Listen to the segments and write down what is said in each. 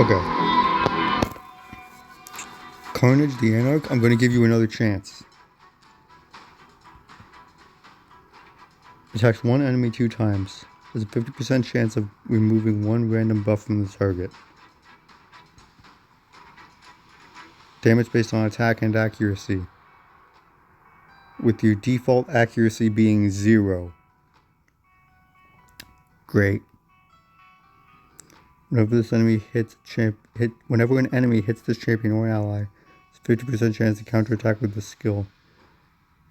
Okay. Carnage the Anarch, I'm going to give you another chance. Attacks one enemy 2 times. There's a 50% chance of removing one random buff from the target. Damage based on attack and accuracy, with your default accuracy being 0. Great. Whenever an enemy hits this champion or ally, there's a 50% chance to counterattack with this skill.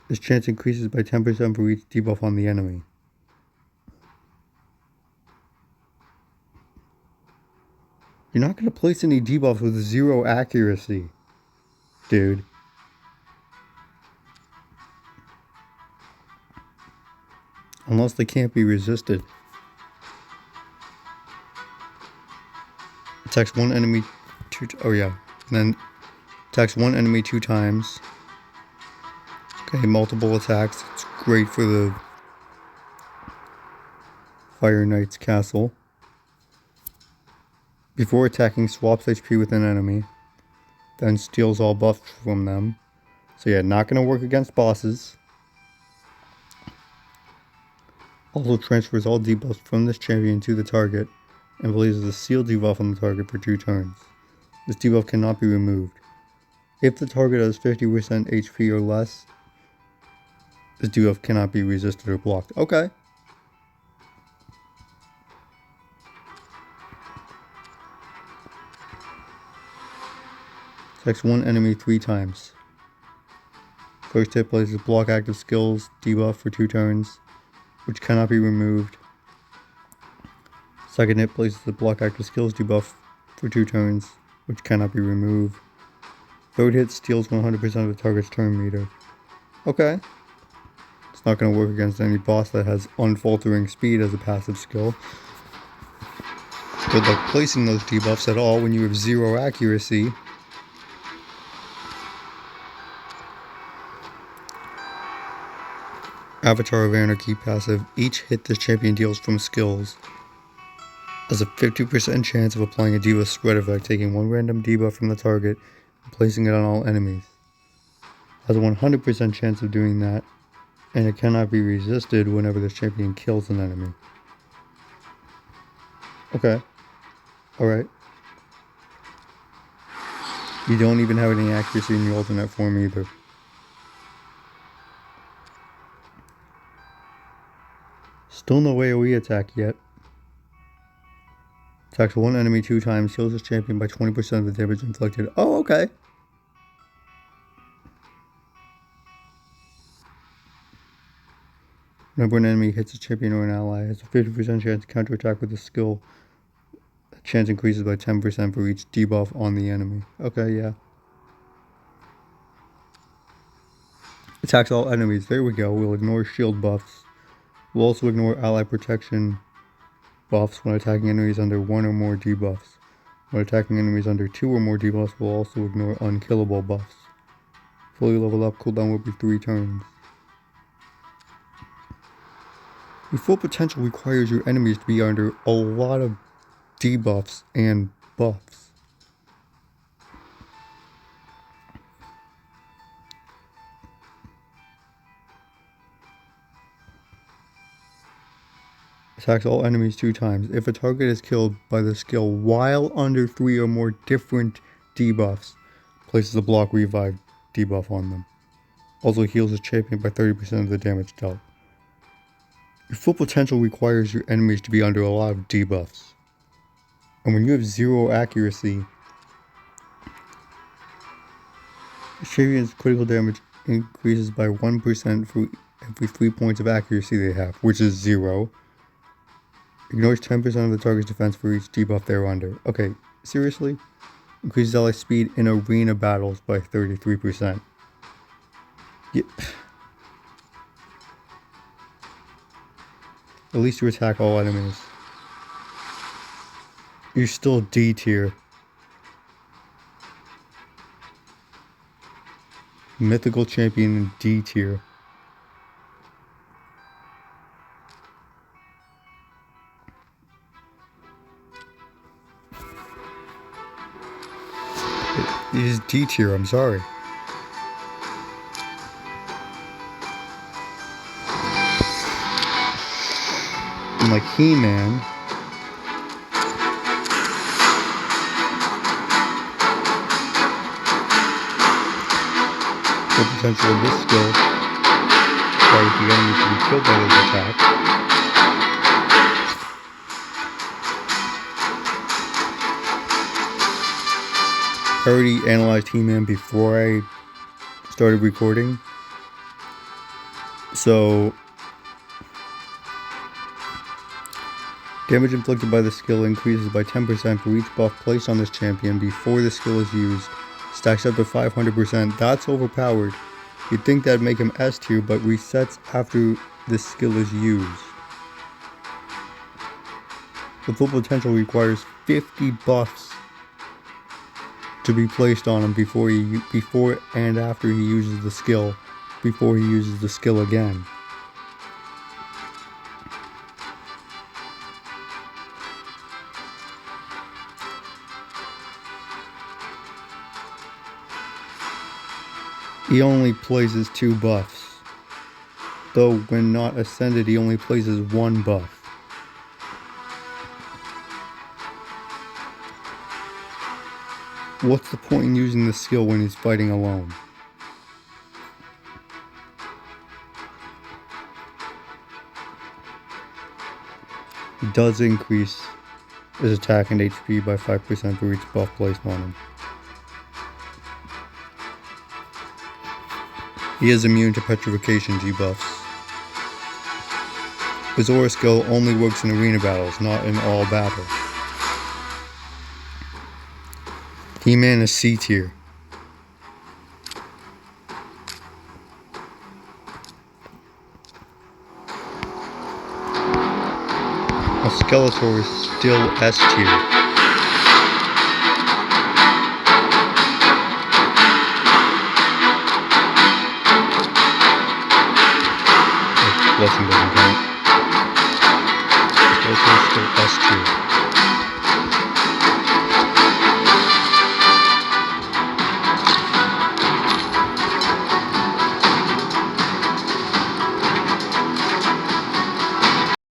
This chance increases by 10% for each debuff on the enemy. You're not going to place any debuffs with 0 accuracy, dude. Unless they can't be resisted. Attacks one enemy and then attacks one enemy 2 times. Okay, multiple attacks. It's great for the Fire Knight's castle. Before attacking, swaps HP with an enemy, then steals all buffs from them. So yeah, not going to work against bosses. Also transfers all debuffs from this champion to the target, and places a sealed debuff on the target for 2 turns. This debuff cannot be removed. If the target has 50% HP or less, this debuff cannot be resisted or blocked. Okay. Attacks one enemy 3 times. First hit places block active skills debuff for 2 turns, which cannot be removed. Second hit places the block active skills debuff for 2 turns, which cannot be removed. Third hit steals 100% of the target's turn meter. Okay. It's not going to work against any boss that has unfaltering speed as a passive skill. Good luck placing those debuffs at all when you have 0 accuracy. Avatar of Anarchy passive. Each hit this champion deals from skills has a 50% chance of applying a debuff spread effect, taking one random debuff from the target and placing it on all enemies. Has a 100% chance of doing that, and it cannot be resisted whenever this champion kills an enemy. Okay. Alright. You don't even have any accuracy in the alternate form either. Still no AoE attack yet. Attacks one enemy 2 times, heals this champion by 20% of the damage inflicted. Oh, okay. Whenever an enemy hits a champion or an ally, it has a 50% chance to counterattack with a skill. The chance increases by 10% for each debuff on the enemy. Okay, yeah. Attacks all enemies. There we go. We'll ignore shield buffs. We'll also ignore ally protection buffs when attacking enemies under 1 or more debuffs. When attacking enemies under 2 or more debuffs, we'll also ignore unkillable buffs. Fully leveled up, cooldown will be 3 turns. Your full potential requires your enemies to be under a lot of debuffs and buffs. Attacks all enemies 2 times. If a target is killed by the skill while under 3 or more different debuffs, places a block revive debuff on them. Also heals his champion by 30% of the damage dealt. Your full potential requires your enemies to be under a lot of debuffs. And when you have 0 accuracy, the champion's critical damage increases by 1% for every 3 points of accuracy they have, which is 0. Ignores 10% of the target's defense for each debuff they're under. Okay, seriously? Increases ally speed in arena battles by 33%. Yeah. At least you attack all enemies. You're still D tier. Mythical champion in D tier. He's D tier, I'm sorry. And like He-Man, the potential of this skill requires the enemy to be killed by this attack. I already analyzed He-Man before I started recording, so damage inflicted by the skill increases by 10% for each buff placed on this champion before the skill is used. Stacks up to 500%. That's overpowered. You'd think that'd make him S tier, but resets after this skill is used. The full potential requires 50 buffs to be placed on him before and after he uses the skill, before he uses the skill again. He only places 2 buffs, though when not ascended he only places 1 buff. What's the point in using the skill when he's fighting alone? He does increase his attack and HP by 5% for each buff placed on him. He is immune to petrification debuffs. His aura skill only works in arena battles, not in all battles. He-Man is C tier. Skeletor is still S tier. Blessing doesn't count. Skeletor is still S tier.